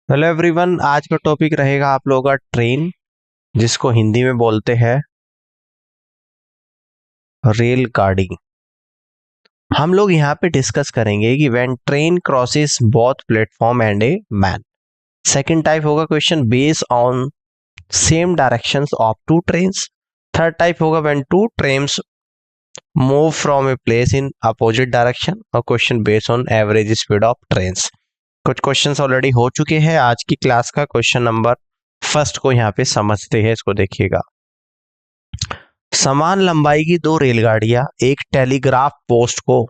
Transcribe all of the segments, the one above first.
Hello everyone, आज का topic रहेगा आप लोगों का ट्रेन, जिसको हिंदी में बोलते हैं रेलगाड़ी। हम लोग यहाँ पे डिस्कस करेंगे कि when train crosses both platform and a man. Second type होगा question based on same directions of two trains. Third type होगा when two trains move from a place in opposite direction, और question based on average speed of trains. कुछ questions already हो चुके हैं। आज की class का क्वेश्चन नंबर फर्स्ट को यहाँ पे समझते हैं, इसको देखिएगा। समान लंबाई की दो रेलगाड़ियां एक टेलीग्राफ पोस्ट को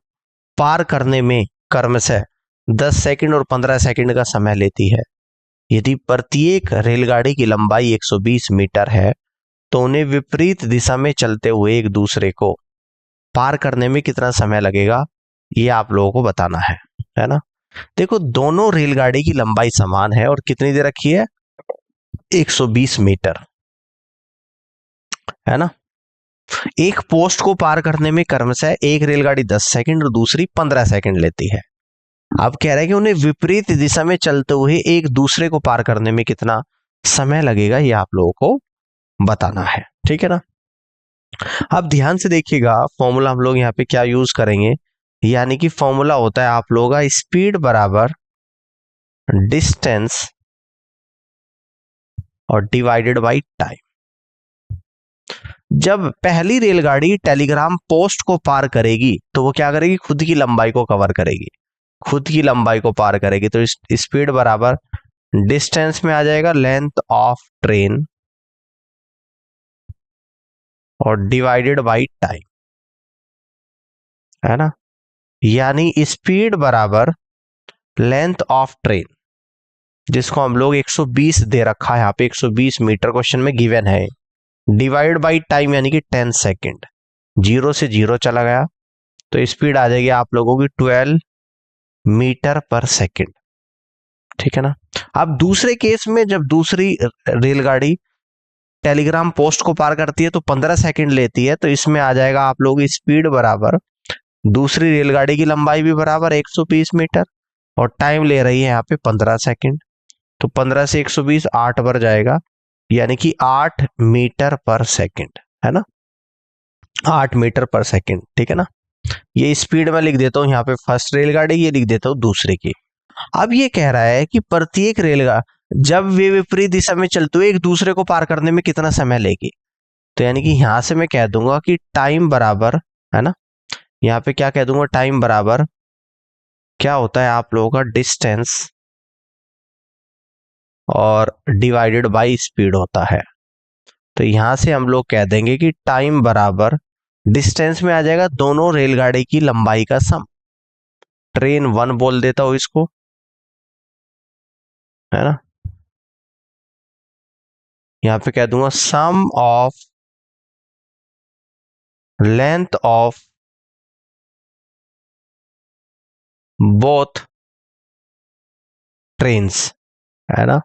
पार करने में क्रमशः 10 सेकंड और 15 सेकंड का समय लेती है। यदि प्रत्येक रेलगाड़ी की लंबाई 120 मीटर है तो उन्हें विपरीत दिशा में चलते हुए एक दूसरे को पार करने में कितना समय लगेगा, ये आप लोगों को बताना है ना। देखो, दोनों रेलगाड़ी की लंबाई समान है और कितनी दे रखी है, 120 मीटर, है ना। एक पोस्ट को पार करने में क्रमशः एक रेलगाड़ी 10 सेकंड और दूसरी 15 सेकंड लेती है। अब कह रहा है कि उन्हें विपरीत दिशा में चलते हुए एक दूसरे को पार करने में कितना समय लगेगा, ये आप लोगों को बताना है, ठीक है ना। अब ध्यान से देखिएगा, फॉर्मूला हम लोग यहाँ पे क्या यूज करेंगे, यानी कि फॉर्मूला होता है आप लोगों का स्पीड बराबर डिस्टेंस और डिवाइडेड बाई टाइम। जब पहली रेलगाड़ी टेलीग्राम पोस्ट को पार करेगी तो वो क्या करेगी, खुद की लंबाई को कवर करेगी, खुद की लंबाई को पार करेगी। तो स्पीड बराबर डिस्टेंस में आ जाएगा लेंथ ऑफ ट्रेन और डिवाइडेड बाय टाइम, है ना। यानी स्पीड बराबर लेंथ ऑफ ट्रेन, जिसको हम लोग 120 दे रखा है यहाँ पे, 120 मीटर क्वेश्चन में गिवन है, डिवाइड बाय टाइम यानी कि 10 सेकेंड। जीरो से जीरो चला गया तो स्पीड आ जाएगी आप लोगों की 12 मीटर पर सेकेंड, ठीक है ना। अब दूसरे केस में जब दूसरी रेलगाड़ी टेलीग्राम पोस्ट को पार करती है तो 15 सेकंड लेती है, तो इसमें आ जाएगा आप लोग स्पीड बराबर दूसरी रेलगाड़ी की लंबाई भी बराबर 120 मीटर और टाइम ले रही है यहाँ पे 15 सेकंड। तो 15 से 120 8 पर जाएगा, यानी कि 8 मीटर पर सेकंड, है ना, 8 मीटर पर सेकंड, ठीक है ना। ये स्पीड में लिख देता हूं यहाँ पे फर्स्ट रेलगाड़ी, ये लिख देता हूं दूसरे की। अब ये कह रहा है कि प्रत्येक रेलगाड़ी जब वे विपरीत दिशा में चलते हुए एक दूसरे को पार करने में कितना समय लेगी, तो यानी कि यहां से मैं कह दूंगा कि टाइम बराबर, है ना, यहाँ पे क्या कह दूंगा, टाइम बराबर क्या होता है आप लोगों का डिस्टेंस और डिवाइडेड बाय स्पीड होता है। तो यहां से हम लोग कह देंगे कि टाइम बराबर डिस्टेंस में आ जाएगा दोनों रेलगाड़ी की लंबाई का सम, ट्रेन 1 बोल देता हूं इसको, है ना। यहां पे कह दूंगा sum of length of both trains, है ना,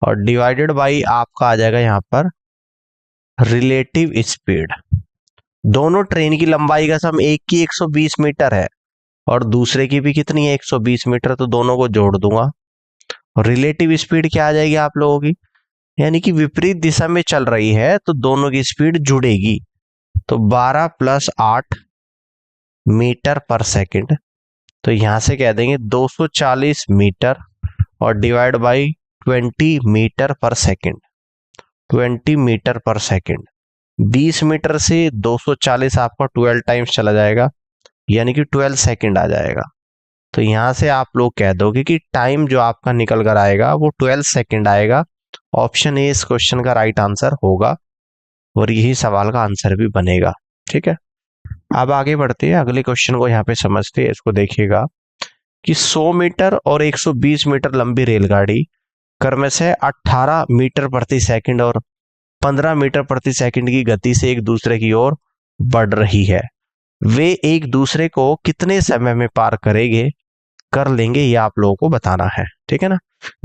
और डिवाइडेड बाई आपका आ जाएगा यहां पर रिलेटिव स्पीड। दोनों ट्रेन की लंबाई का सम, एक की 120 मीटर है और दूसरे की भी कितनी है, 120 मीटर, तो दोनों को जोड़ दूंगा। रिलेटिव स्पीड क्या आ जाएगी आप लोगों की, यानी कि विपरीत दिशा में चल रही है तो दोनों की स्पीड जुड़ेगी। तो 12 प्लस 8 मीटर पर सेकंड, तो यहां से कह देंगे 240 मीटर और divide by 20 metre per second, 20 metre per second. 20 metre से 240 आपका 12 टाइम्स चला जाएगा, यानी कि 12 सेकंड आ जाएगा। तो यहां से आप लोग कह दोगे कि टाइम जो आपका निकल कर आएगा वो 12 सेकंड आएगा। ऑप्शन ए इस क्वेश्चन का राइट आंसर होगा और यही सवाल का आंसर भी बनेगा, ठीक है। अब आगे बढ़ते हैं, अगले क्वेश्चन को यहाँ पे समझते हैं। इसको देखिएगा कि 100 मीटर और 120 मीटर लंबी रेलगाड़ी क्रमशः 18 मीटर प्रति सेकंड और 15 मीटर प्रति सेकंड की गति से एक दूसरे की ओर बढ़ रही है। वे एक दूसरे को कितने समय में पार कर लेंगे, ये आप लोगों को बताना है, ठीक है ना।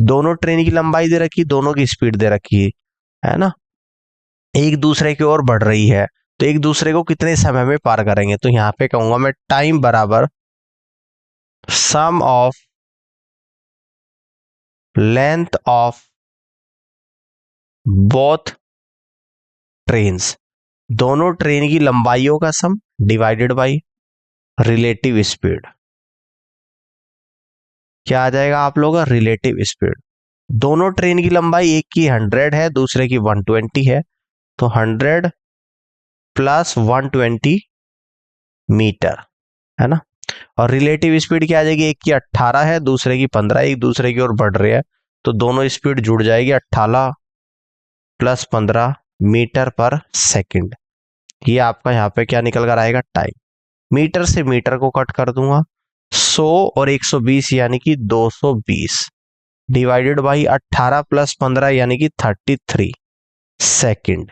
दोनों ट्रेन की लंबाई दे रखी, दोनों की स्पीड दे रखी है ना, एक दूसरे की ओर बढ़ रही है, तो एक दूसरे को कितने समय में पार करेंगे। तो यहां पे कहूंगा मैं टाइम बराबर sum of length of both trains, दोनों ट्रेन की लंबाइयों का sum divided by relative speed. क्या आ जाएगा आप लोगों का? Relative speed. दोनों ट्रेन की लंबाई, एक की 100 है, दूसरे की 120 है, तो 100 प्लस 120 मीटर, है ना। और रिलेटिव स्पीड क्या आ जाएगी? एक की 18 है, दूसरे की 15, एक दूसरे की ओर बढ़ रही है, तो दोनों स्पीड जुड़ जाएगी, 18 प्लस 15 मीटर पर सेकंड। ये आपका यहाँ पे क्या निकल कर आएगा? टाइम। मीटर से मीटर को कट कर दूंगा, 100 और 120 यानी कि 220 डिवाइडेड बाई 18 प्लस 15 यानी कि 33 सेकंड।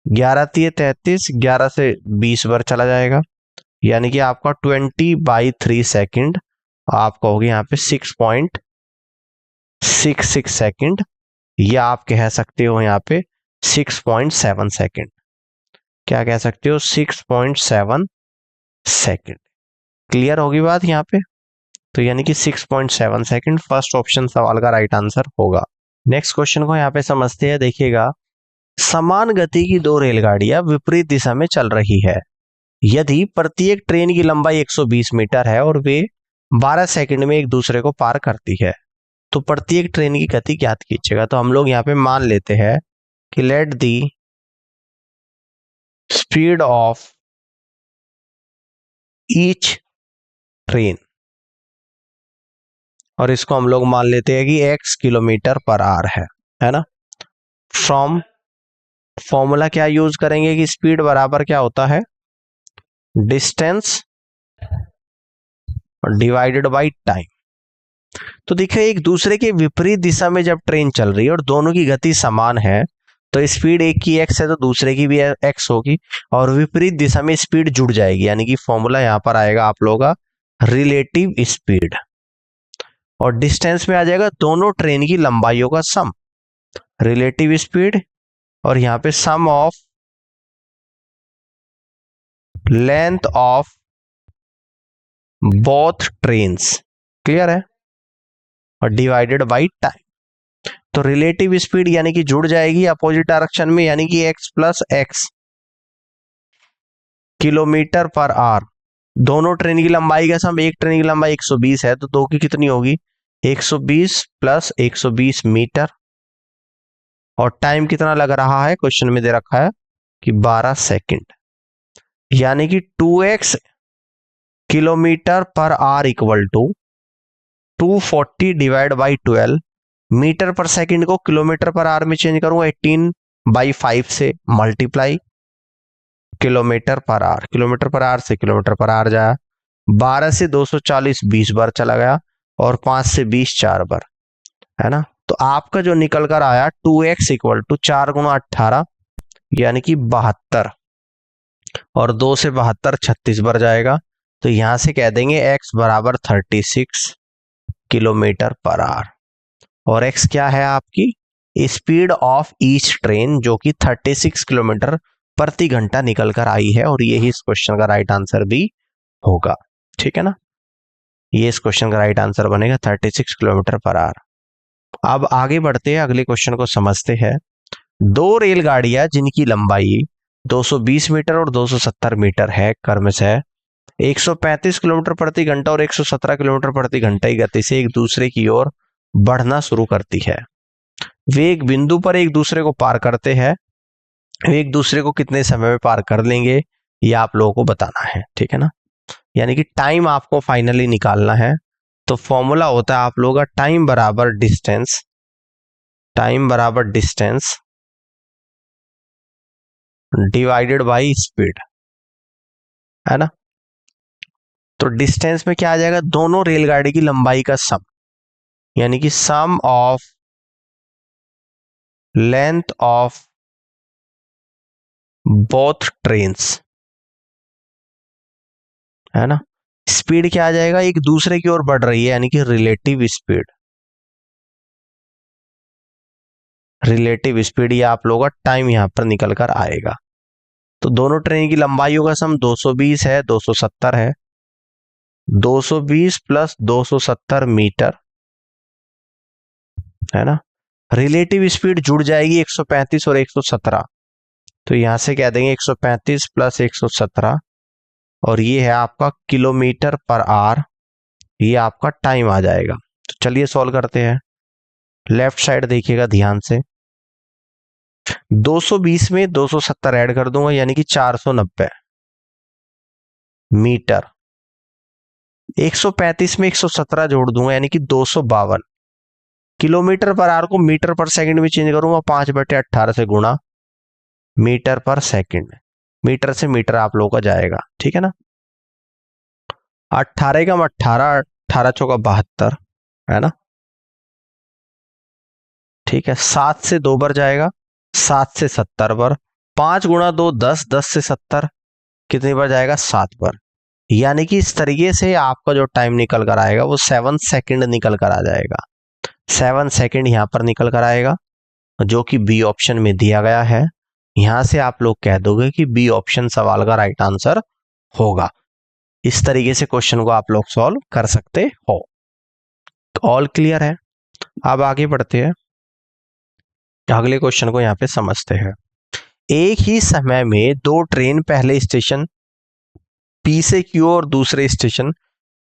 11 3 33, 11 से 20 बार चला जाएगा, यानी कि आपका 20/3 सेकंड आप कहोगे यहाँ पे 6.66 सेकंड, या आप कह सकते हो यहाँ पे 6.7 सेकंड। क्या कह सकते हो? 6.7 सेकंड। क्लियर होगी बात यहाँ पे? तो यानी कि 6.7 सेकंड फर्स्ट ऑप्शन सवाल का राइट आंसर होगा। नेक्स्ट क्वेश्चन को यहाँ पे समझते हैं। देखिएगा, समान गति की दो रेलगाड़ियां विपरीत दिशा में चल रही है। यदि प्रत्येक ट्रेन की लंबाई 120 मीटर है और वे 12 सेकंड में एक दूसरे को पार करती है, तो प्रत्येक ट्रेन की गति ज्ञात कीजिएगा। तो हम लोग यहाँ पे मान लेते हैं कि let the speed of each train, और इसको हम लोग मान लेते हैं कि x किलोमीटर पर आवर है ना। फ्रॉम फॉर्मूला क्या यूज करेंगे कि स्पीड बराबर क्या होता है? Distance divided by time. तो देखिए, एक दूसरे के विपरीत दिशा में जब ट्रेन चल रही है और दोनों की गति समान है, तो स्पीड एक की x है तो दूसरे की भी x होगी, और विपरीत दिशा में स्पीड जुड़ जाएगी, यानी कि फॉर्मूला यहां पर आएगा आप लोगों का रिलेटिव स्पीड, और डिस्टेंस में आ जाएगा दोनों ट्रेन की लंबाइयों का सम, रिलेटिव स्पीड, और यहां पे sum of length of both trains. Clear है? और डिवाइडेड बाई टाइम। तो रिलेटिव स्पीड यानी कि जुड़ जाएगी अपोजिट डायरेक्शन में, यानी कि x plus x kilometre per our. दोनों ट्रेन की लंबाई का सम, एक ट्रेन की लंबाई 120 है तो दो की कितनी होगी? 120 प्लस 120 मीटर, और टाइम कितना लग रहा है? क्वेश्चन में दे रखा है कि 12 सेकंड, यानी कि 2x kilometre per hour equal to 240 divide by 12 metre per second को किलोमीटर पर आवर में चेंज करूंगा, 18/5 से multiply kilometre per hour, kilometre per hour से किलोमीटर पर आवर जाया, 12 से 240 20 बार चला गया, और 5 से 20 4 बार, है ना। तो आपका जो निकल कर आया 2x इक्वल टू 4 गुना 18 यानी कि 72, और 2 से 72 36 बार जाएगा, तो यहां से कह देंगे x बराबर 36 किलोमीटर पर आवर, और x क्या है? आपकी स्पीड ऑफ ईच ट्रेन, जो कि 36 किलोमीटर प्रति घंटा निकल कर आई है, और यही इस क्वेश्चन का राइट आंसर भी होगा। ठीक है ना, ये इस क्वेश्चन का राइट आंसर बनेगा 36 किलोमीटर पर आवर। अब आगे बढ़ते हैं, अगले क्वेश्चन को समझते हैं। दो रेलगाड़ियां जिनकी लंबाई 220 मीटर और 270 मीटर है, क्रमशः 135 किलोमीटर प्रति घंटा और 117 किलोमीटर प्रति घंटा की गति से एक दूसरे की ओर बढ़ना शुरू करती है। वे एक बिंदु पर एक दूसरे को पार करते हैं, वे एक दूसरे को कितने समय में पार कर लेंगे, ये आप लोगों को बताना है। ठीक है ना, यानी कि टाइम आपको फाइनली निकालना है। तो फॉर्मूला होता है आप लोगों का टाइम बराबर डिस्टेंस, टाइम बराबर डिस्टेंस डिवाइडेड बाय स्पीड, है ना। तो डिस्टेंस में क्या आ जाएगा? दोनों रेलगाड़ी की लंबाई का सम, यानी कि sum of length of both trains, है ना। स्पीड क्या आ जाएगा? एक दूसरे की ओर बढ़ रही है, यानी कि रिलेटिव स्पीड, रिलेटिव स्पीड, ये आप लोगों का टाइम यहां पर निकल कर आएगा। तो दोनों ट्रेन की लंबाइयों का सम 220 है, 270 है, 220 प्लस 270 मीटर, है ना। रिलेटिव स्पीड जुड़ जाएगी 135 और 117, तो यहां से कह देंगे 135 प्लस 117, और ये है आपका किलोमीटर पर आवर, ये आपका टाइम आ जाएगा। तो चलिए सॉल्व करते हैं। लेफ्ट साइड देखिएगा ध्यान से, 220 में 270 ऐड कर दूंगा यानी कि 490 मीटर। 135 में 117 जोड़ दूंगा यानी कि 252। किलोमीटर पर आवर को मीटर पर सेकंड में चेंज करूंगा, 5/18 से गुणा मीटर पर सेकंड। मीटर से मीटर आप लोगों का जाएगा, ठीक है ना। 18 का 18, 18 चौका 72, है ना। ठीक है, 7 से 2 बार जाएगा, 7 से 70 बार, 5 गुणा 2 10, 10 से 70 कितनी बार जाएगा, 7 बार। यानी कि इस तरीके से आपका जो टाइम निकल कर आएगा वो 7 सेकंड निकल कर आ जाएगा। 7 सेकंड यहां पर निकल कर आएगा, जो कि बी ऑप्शन में दिया गया है। यहां से आप लोग कह दोगे कि बी ऑप्शन सवाल का राइट आंसर होगा। इस तरीके से क्वेश्चन को आप लोग सॉल्व कर सकते हो। तो ऑल क्लियर है। अब आगे बढ़ते हैं, अगले क्वेश्चन को यहां पे समझते हैं। एक ही समय में दो ट्रेन पहले स्टेशन पी से क्यू और दूसरे स्टेशन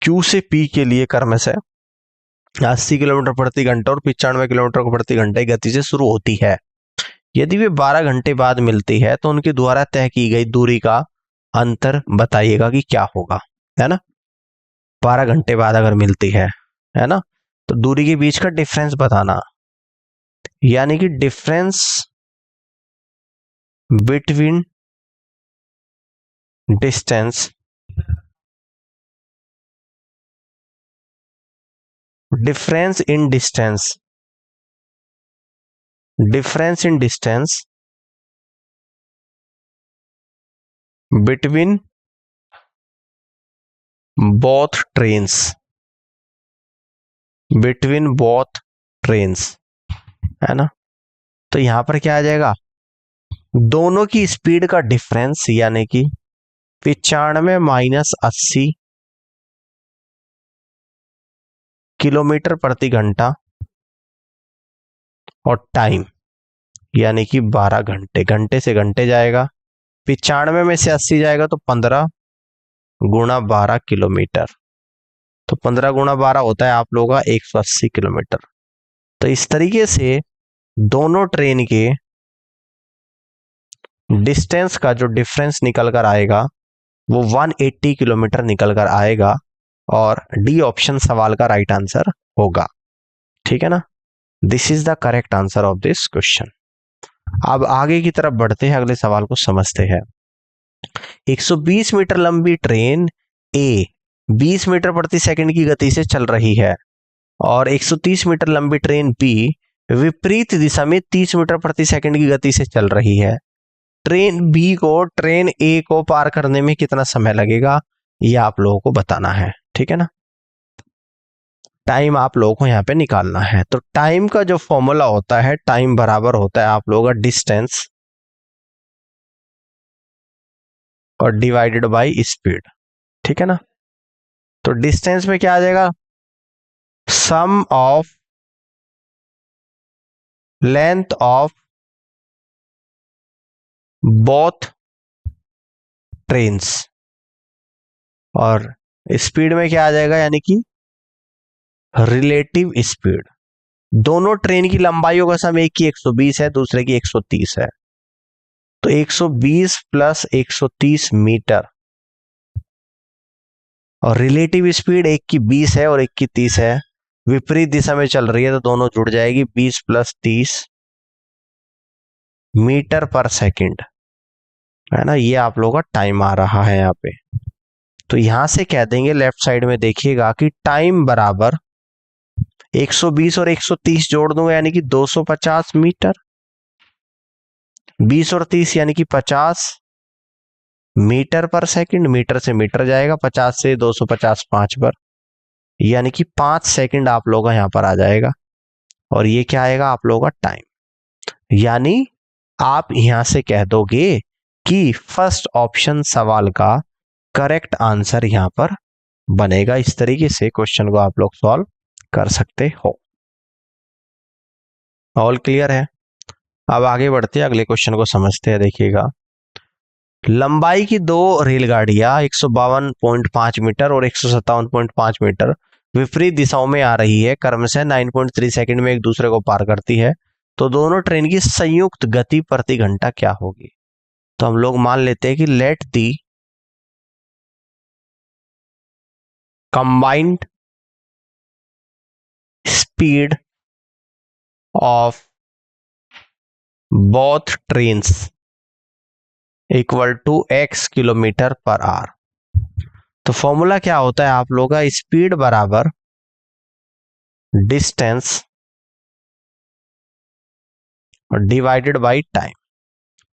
क्यू से पी के लिए क्रमशः 80 किलोमीटर प्रति घंटा और 95 किलोमीटर प्रति घंटे की गति से शुरू होती है। यदि वे 12 घंटे बाद मिलती है तो उनके द्वारा तय की गई दूरी का अंतर बताइएगा कि क्या होगा, है ना। 12 घंटे बाद अगर मिलती है ना, तो दूरी के बीच का डिफरेंस बताना, यानी कि difference between distance, difference in distance, difference in distance between both trains, between both trains, है ना। तो यहां पर क्या आ जाएगा, दोनों की स्पीड का डिफरेंस, यानी कि 95 माइनस 80 किलोमीटर प्रति घंटा, और टाइम यानी कि 12 घंटे, घंटे से घंटे जाएगा, 95 में से 80 जाएगा तो 15 गुणा 12 किलोमीटर, तो 15 गुणा 12 होता है आप लोगों का 180 किलोमीटर। तो इस तरीके से दोनों ट्रेन के डिस्टेंस का जो डिफरेंस निकल कर आएगा वो 180 किलोमीटर निकल कर आएगा, और डी ऑप्शन सवाल का राइट आंसर होगा, ठीक है ना। This is the correct answer of this question. अब आगे की तरफ बढ़ते हैं, अगले सवाल को समझते हैं। 120 मीटर लंबी ट्रेन ए 20 मीटर प्रति सेकंड की गति से चल रही है, और 130 मीटर लंबी ट्रेन बी विपरीत दिशा में 30 मीटर प्रति सेकंड की गति से चल रही है। ट्रेन बी को ट्रेन ए को पार करने में कितना समय लगेगा, यह आप लोगों को बताना है, ठीक है ना। टाइम आप लोगों को यहाँ पे निकालना है। तो टाइम का जो फॉर्मूला होता है, टाइम बराबर होता है आप लोगों का डिस्टेंस और डिवाइडेड बाय स्पीड, ठीक है ना। तो डिस्टेंस में क्या आ जाएगा, sum of length of both trains, और स्पीड में क्या आ जाएगा, यानी कि रिलेटिव स्पीड। दोनों ट्रेन की लंबाइयों का सम, एक की 120 है दूसरे की 130 है, तो 120 प्लस 130 मीटर, और रिलेटिव स्पीड एक की 20 है और एक की 30 है, विपरीत दिशा में चल रही है तो दोनों जुड़ जाएगी, 20 प्लस 30 मीटर पर सेकंड, है ना। ये आप लोगों का टाइम आ रहा है यहाँ पे। तो यहां से कह देंगे, लेफ्ट साइड में देखिएगा कि टाइम बराबर 120 और 130 जोड़ दूंगा यानी कि 250 मीटर, 20 और 30 यानी कि 50 मीटर पर सेकंड, मीटर से मीटर जाएगा, 50 से 250 5 बार, यानी कि 5 सेकंड आप लोगों का यहां पर आ जाएगा, और ये क्या आएगा आप लोगों का टाइम। यानी आप यहां से कह दोगे कि फर्स्ट ऑप्शन सवाल का करेक्ट आंसर यहां पर बनेगा। इस तरीके से क्वेश्चन को आप लोग सॉल्व कर सकते हो। ऑल क्लियर है। अब आगे बढ़ते हैं, अगले क्वेश्चन को समझते हैं। देखिएगा, लंबाई की दो रेलगाड़ियां 152.5 मीटर और 157.5 मीटर विपरीत दिशाओं में आ रही है, क्रमशः 9.3 सेकंड में एक दूसरे को पार करती है, तो दोनों ट्रेन की संयुक्त गति प्रति घंटा क्या होगी? तो हम लोग मान लेते हैं कि let the combined speed of both trains equal to x kilometre per hour. तो फॉर्मूला क्या होता है आप लोगों का? स्पीड बराबर डिस्टेंस और डिवाइडेड बाय टाइम।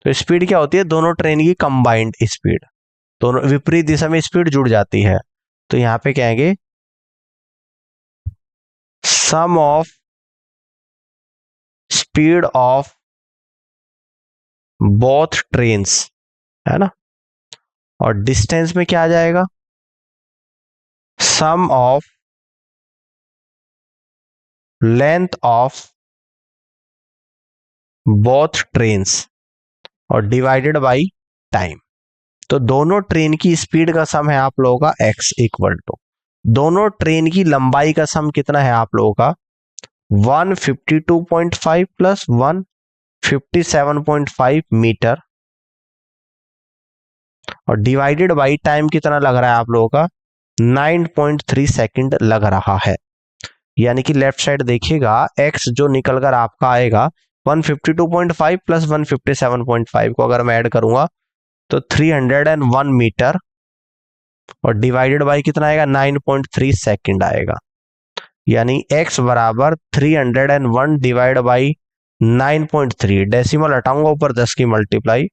तो स्पीड क्या होती है? दोनों ट्रेन की कंबाइंड स्पीड, दोनों विपरीत दिशा में स्पीड जुड़ जाती है। तो यहां पे कहेंगे sum of speed of both trains, है ना। और डिस्टेंस में क्या आ जाएगा? Sum of length of both trains और डिवाइडेड बाय टाइम। तो दोनों ट्रेन की स्पीड का सम है आप लोगों का x इक्वल टू दोनों ट्रेन की लंबाई का सम कितना है आप लोगों का? 152.5 प्लस 157.5 मीटर और डिवाइडेड बाई टाइम कितना लग रहा है आप लोगों का? 9.3 सेकंड लग रहा है। यानी कि लेफ्ट साइड देखिएगा, x जो निकल कर आपका आएगा 152.5 प्लस 157.5 को अगर मैं ऐड करूंगा तो 301 मीटर और डिवाइडेड बाई कितना आएगा? 9.3 सेकंड आएगा। यानी x बराबर 301 डिवाइड बाई 9.3, डेसिमल हटाऊंगा ऊपर 10 की मल्टीप्लाई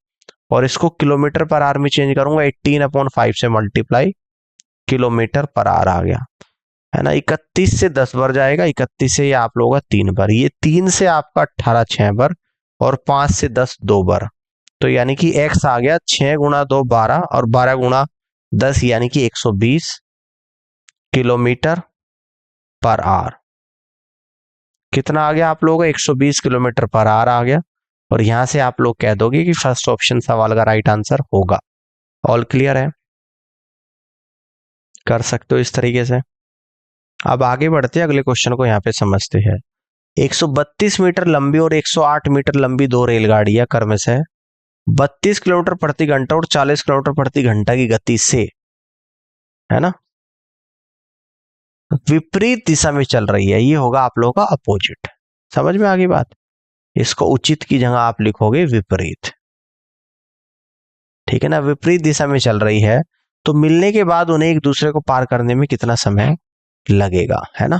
और इसको किलोमीटर पर आवर में चेंज करूंगा, 18/5 से मल्टीप्लाई, किलोमीटर पर आवर आ गया, है ना। 31 से 10 बार जाएगा, 31 से ये आप लोगों का 3 बार, ये 3 से आपका 18 6 बार और 5 से 10 2 बार। तो यानी कि x आ गया 6 गुणा 2 12 और 12 गुणा 10 यानी कि 120 किलोमीटर पर आवर। कितना आ गया आप लोगों का? 120 किलोमीटर पर आवर आ गया। और यहां से आप लोग कह दोगे कि फर्स्ट ऑप्शन सवाल का राइट आंसर होगा। ऑल क्लियर है? कर सकते हो इस तरीके से। अब आगे बढ़ते हैं, अगले क्वेश्चन को यहां पे समझते हैं। 132 मीटर लंबी और 108 मीटर लंबी दो रेलगाड़ियां क्रमशः 32 किलोमीटर प्रति घंटा और 40 किलोमीटर प्रति घंटा की गति से, है ना, विपरीत दिशा में चल रही है। ये होगा आप लोगों का अपोजिट। समझ में आ गई बात? इसको उचित की जगह आप लिखोगे विपरीत, ठीक है ना। विपरीत दिशा में चल रही है तो मिलने के बाद उन्हें एक दूसरे को पार करने में कितना समय लगेगा, है ना।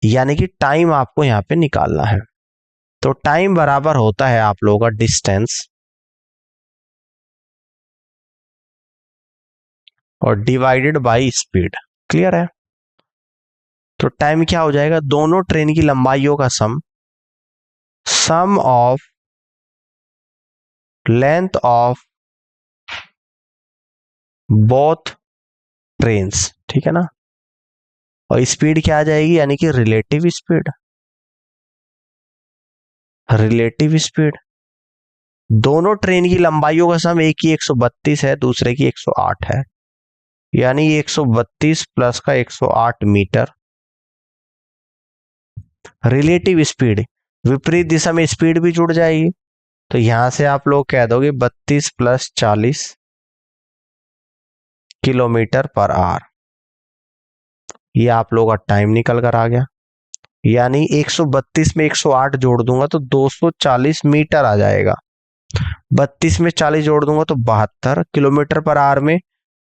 यानी कि टाइम आपको यहां पे निकालना है। तो टाइम बराबर होता है आप लोगों का डिस्टेंस और डिवाइडेड बाय स्पीड। क्लियर है? तो टाइम क्या हो जाएगा? दोनों ट्रेन की लंबाइयों का sum of length of both trains, ठीक है ना। और स्पीड क्या आ जाएगी? यानी कि रिलेटिव स्पीड। रिलेटिव स्पीड, दोनों ट्रेन की लंबाइयों का सम, एक की 132 है, दूसरे की 108 है, यानी 132 प्लस का 108 मीटर। रिलेटिव स्पीड, विपरीत दिशा में स्पीड भी जुड़ जाएगी, तो यहां से आप लोग कह दोगे 32 प्लस 40 किलोमीटर पर आवर। ये आप लोगों का टाइम निकल कर आ गया। यानी 132 में 108 जोड़ दूंगा तो 240 मीटर आ जाएगा। 32 में 40 जोड़ दूंगा तो 72 किलोमीटर पर आवर में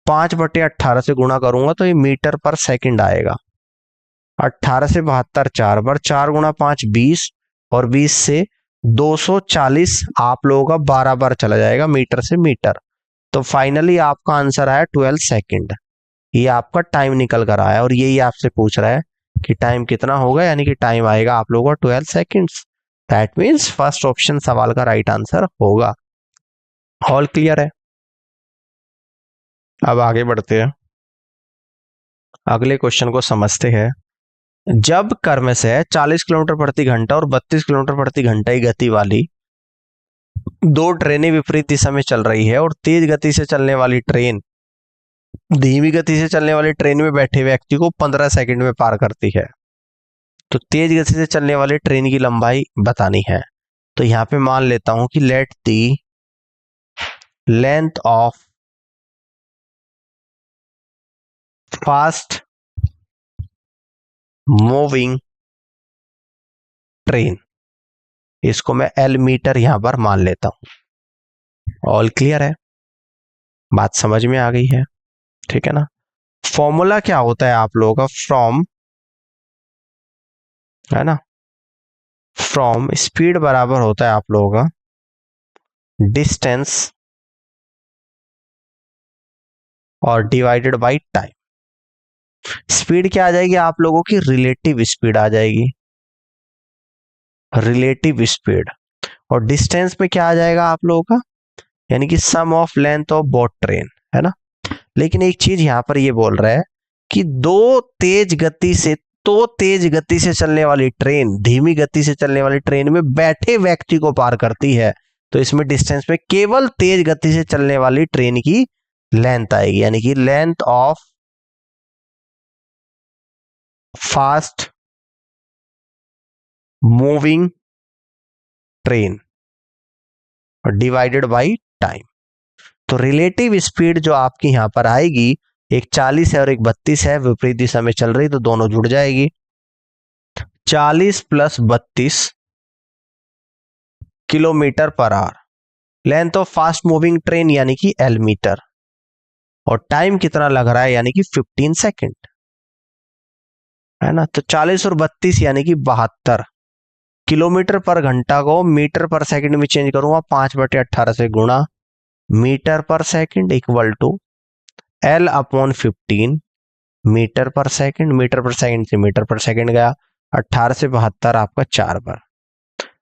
5/18 से गुणा करूंगा तो ये मीटर पर सेकंड आएगा। 18 से 72 4 बार, 4 गुणा 5 20 और 20 से 240 आप लोगों का 12 बार चला जाएगा मीटर से मीटर। तो फाइनली आपका आंसर आया 12 सेकंड। ये आपका टाइम निकल कर आया और यही आपसे पूछ रहा है कि टाइम कितना होगा, यानी कि टाइम आएगा आप लोगों का 12 seconds. That means first option सवाल का राइट आंसर होगा। ऑल क्लियर है? अब आगे बढ़ते हैं, अगले क्वेश्चन को समझते हैं। जब क्रमश है 40 किलोमीटर प्रति घंटा और 32 किलोमीटर प्रति घंटा की गति वाली दो ट्रेनें विपरीत दिशा में चल रही है और तेज गति से चलने वाली ट्रेन धीमी गति से चलने वाली ट्रेन में बैठे व्यक्ति को 15 सेकंड में पार करती है, तो तेज गति से चलने वाली ट्रेन की लंबाई बतानी है। तो यहां पे मान लेता हूं कि let the length of fast moving train, इसको मैं एल मीटर यहां पर मान लेता हूं। ऑल क्लियर है, बात समझ में आ गई है, ठीक है ना। फॉर्मूला क्या होता है आप लोगों का, फ्रॉम, है ना, फ्रॉम स्पीड बराबर होता है आप लोगों का डिस्टेंस और डिवाइडेड बाय टाइम। स्पीड क्या आ जाएगी आप लोगों की, रिलेटिव स्पीड आ जाएगी, रिलेटिव स्पीड। और डिस्टेंस में क्या आ जाएगा आप लोगों का, यानी कि sum of length of both train, है ना। लेकिन एक चीज यहां पर ये बोल रहा है कि तेज गति से चलने वाली ट्रेन धीमी गति से चलने वाली ट्रेन में बैठे व्यक्ति को पार करती है, तो इसमें डिस्टेंस में केवल तेज गति से चलने वाली ट्रेन की लेंथ आएगी, यानी कि length of fast moving train divided by time. तो रिलेटिव स्पीड जो आपकी यहां पर आएगी, एक 40 है और एक 32 है, विपरीत दिशा में चल रही, तो दोनों जुड़ जाएगी। 40 plus 32 kilometre per our, length of fast moving train यानी कि एल मीटर, और टाइम कितना लग रहा है, यानी कि 15 सेकेंड, है ना। तो 40 और 32 यानी कि 72 किलोमीटर पर घंटा को मीटर पर सेकंड में चेंज करूंगा, 5/18 से गुणा metre per second equal to L upon 15 metre per second. Metre per second से मीटर पर सेकंड गया, 18 से 72 आपका 4 बार।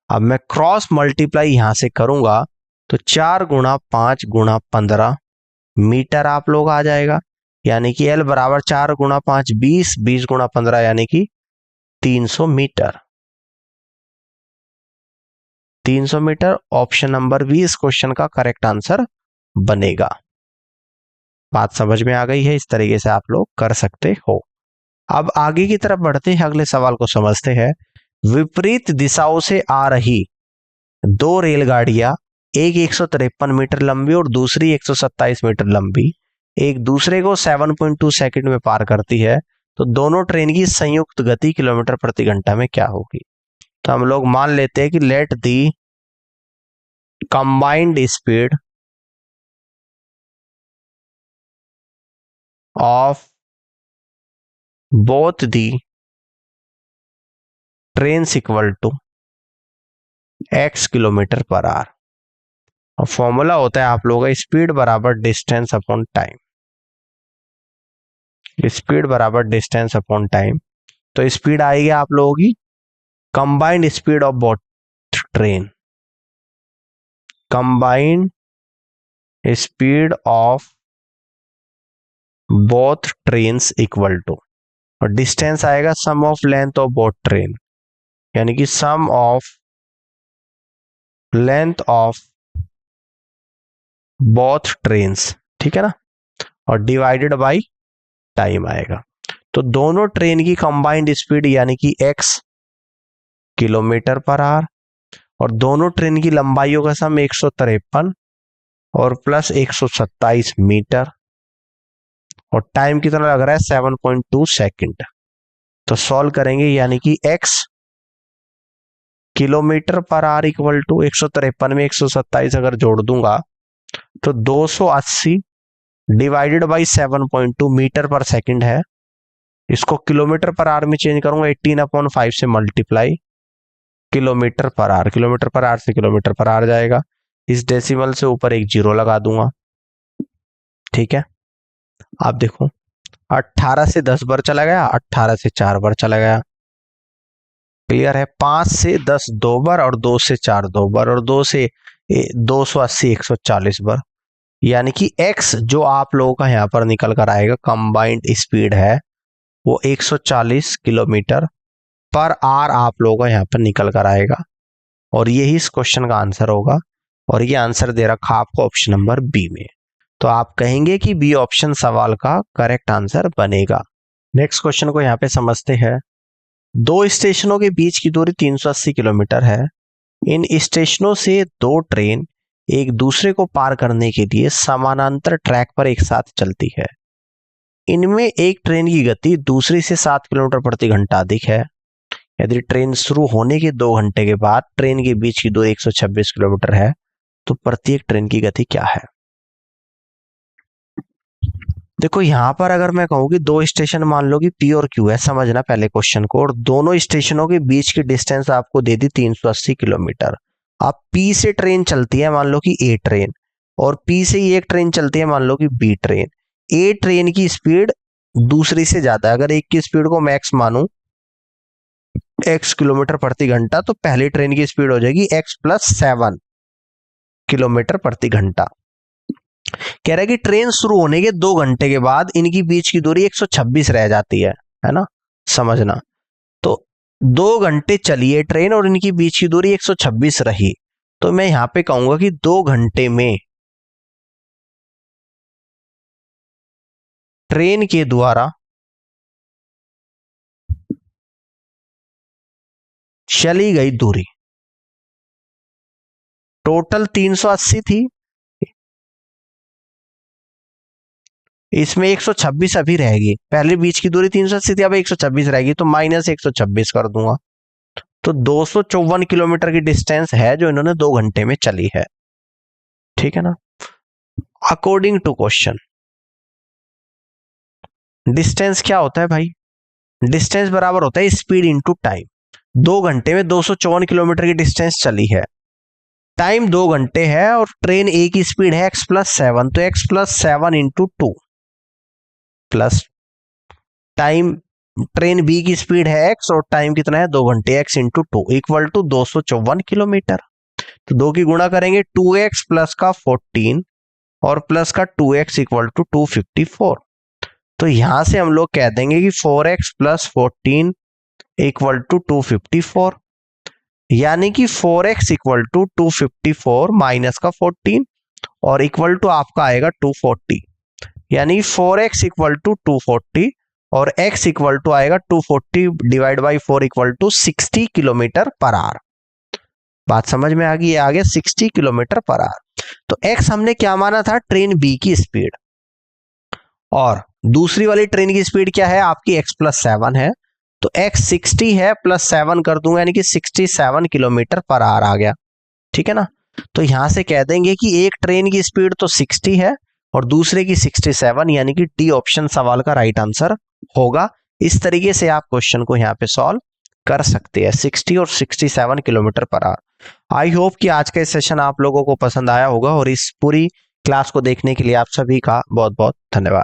अब मैं क्रॉस मल्टीप्लाई यहां से करूंगा तो 4 गुणा 5 गुणा 15 मीटर आप लोग आ जाएगा, यानी कि L बराबर 4 गुणा 5 20, 20 गुणा 15 यानी कि 300 metre. 300 metre option number B इस क्वेश्चन का करेक्ट आंसर बनेगा। बात समझ में आ गई है, इस तरीके से आप लोग कर सकते हो। अब आगे की तरफ बढ़ते हैं, अगले सवाल को समझते हैं। विपरीत दिशाओं से आ रही दो रेलगाड़ियां, एक 153 मीटर लंबी और दूसरी 127 मीटर लंबी, एक दूसरे को 7.2 सेकंड में पार करती है, तो दोनों ट्रेन की संयुक्त गति किलोमीटर प्रति घंटा में क्या होगी। तो हम लोग मान लेते हैं कि let the combined speed of both the trains equal to x kilometre per hour. और फॉर्मूला होता है आप लोगों का स्पीड बराबर डिस्टेंस अपॉन टाइम, स्पीड बराबर डिस्टेंस अपॉन टाइम। तो स्पीड आएगी आप लोगों की combined speed of both train, combined speed of both trains equal to, और डिस्टेंस आएगा sum of length of both train, यानी कि sum of length of both trains, ठीक है ना, और डिवाइडेड बाय टाइम आएगा। तो दोनों ट्रेन की कंबाइंड स्पीड यानी कि x किलोमीटर पर आवर, और दोनों ट्रेन की लंबाइयों का सम 153 और प्लस 127 मीटर, और टाइम कितना लग रहा है 7.2 सेकंड। तो सॉल्व करेंगे, यानी कि x kilometre per hour equal to 153 में 127 अगर जोड़ दूंगा तो 280 divided by 7.2 metre per second है। इसको किलोमीटर पर आवर में चेंज करूंगा, 18/5 से multiply kilometre per hour, kilometre per hour से किलोमीटर पर आवर जाएगा। इस डेसिमल से ऊपर एक जीरो लगा दूंगा, ठीक है। आप देखो 18 से 10 बार चला गया, 18 से 4 बार चला गया, क्लियर है। 5 से 10 2 बार, और 2 से 4 2 बार, और 2 से 280 140 बार, यानी कि x जो आप लोगों का यहां पर निकल कर आएगा कंबाइंड स्पीड है वो 140 किलोमीटर पर आवर आप लोगों का यहाँ पर निकल कर आएगा और यही इस क्वेश्चन का आंसर होगा। और ये आंसर दे रखा आपको ऑप्शन नंबर बी में, तो आप कहेंगे कि बी ऑप्शन सवाल का करेक्ट आंसर बनेगा। नेक्स्ट क्वेश्चन को यहाँ पे समझते हैं। दो स्टेशनों के बीच की दूरी 380 किलोमीटर है। इन स्टेशनों से दो ट्रेन एक दूसरे को पार करने के लिए समानांतर ट्रैक पर एक साथ चलती है। इनमें एक ट्रेन की गति दूसरी से 7 किलोमीटर प्रति घंटा अधिक है। यदि ट्रेन शुरू होने के 2 घंटे के बाद ट्रेन के बीच की दूरी 126 किलोमीटर है तो प्रत्येक ट्रेन की गति क्या है? देखो यहां पर अगर मैं कहूं कि दो स्टेशन मान लो कि पी और क्यू है, समझना पहले क्वेश्चन को, और दोनों स्टेशनों के बीच की डिस्टेंस आपको दे दी 380 किलोमीटर। अब पी से ट्रेन चलती है मान लो कि ए ट्रेन, और पी से ही एक ट्रेन चलती है मान लो कि बी ट्रेन। ए ट्रेन की स्पीड दूसरी से ज्यादा है। अगर एक की स्पीड को मैक्स मानूं x किलोमीटर प्रति घंटा, तो पहली ट्रेन की स्पीड हो जाएगी x + 7 किलोमीटर प्रति घंटा। कह रहा है कि ट्रेन शुरू होने के 2 घंटे के बाद इनकी बीच की दूरी 126 रह जाती है ना, समझना। तो 2 घंटे चली है ट्रेन और इनकी बीच की दूरी 126 रही, तो मैं यहां पे कहूंगा कि 2 घंटे में ट्रेन के द्वारा चली गई दूरी टोटल 380 थी, इसमें 126 अभी रहेगी। पहले बीच की दूरी 380 थी, अब 126 रहेगी, तो माइनस 126 कर दूंगा। तो 254 किलोमीटर की डिस्टेंस है जो इन्होंने 2 घंटे में चली है। ठीक है ना। अकॉर्डिंग टू क्वेश्चन, डिस्टेंस क्या होता है भाई? डिस्टेंस बराबर होता है स्पीड इंटू टाइम। 2 घंटे में 254 किलोमीटर की डिस्टेंस चली है, टाइम 2 घंटे है और ट्रेन ए की स्पीड है x + 7, तो x + 7 × 2 plus time, train B की स्पीड है x और टाइम कितना है 2 घंटे, x × 2 इक्वल टू 254 किलोमीटर। तो 2 की गुणा करेंगे 2x प्लस का 14 और प्लस का 2x इक्वल टू 254। तो यहां से हम लोग कह देंगे कि 4x + 14 इक्वल टू 254, यानी कि 4x इक्वल टू 254 माइनस का 14 और इक्वल टू आपका आएगा 240, यानी 4x इक्वल टू 240 और x इक्वल टू आएगा 240 divide by 4 equal to 60 kilometre per hour. बात समझ में आ गई? आ गया 60 किलोमीटर पर आवर। तो x हमने क्या माना था? ट्रेन बी की स्पीड, और दूसरी वाली ट्रेन की स्पीड क्या है आपकी? x + 7 है, तो x 60 है प्लस 7 कर दूंगा, यानी कि 67 किलोमीटर पर आवर आ गया। ठीक है ना। तो यहां से कह देंगे कि एक ट्रेन की स्पीड तो 60 है और दूसरे की 67, यानी कि डी ऑप्शन सवाल का राइट आंसर होगा। इस तरीके से आप क्वेश्चन को यहाँ पे सॉल्व कर सकते हैं, 60 और 67 kilometre per our. I hope कि आज का सेशन आप लोगों को पसंद आया होगा और इस पूरी क्लास को देखने के लिए आप सभी का बहुत बहुत धन्यवाद।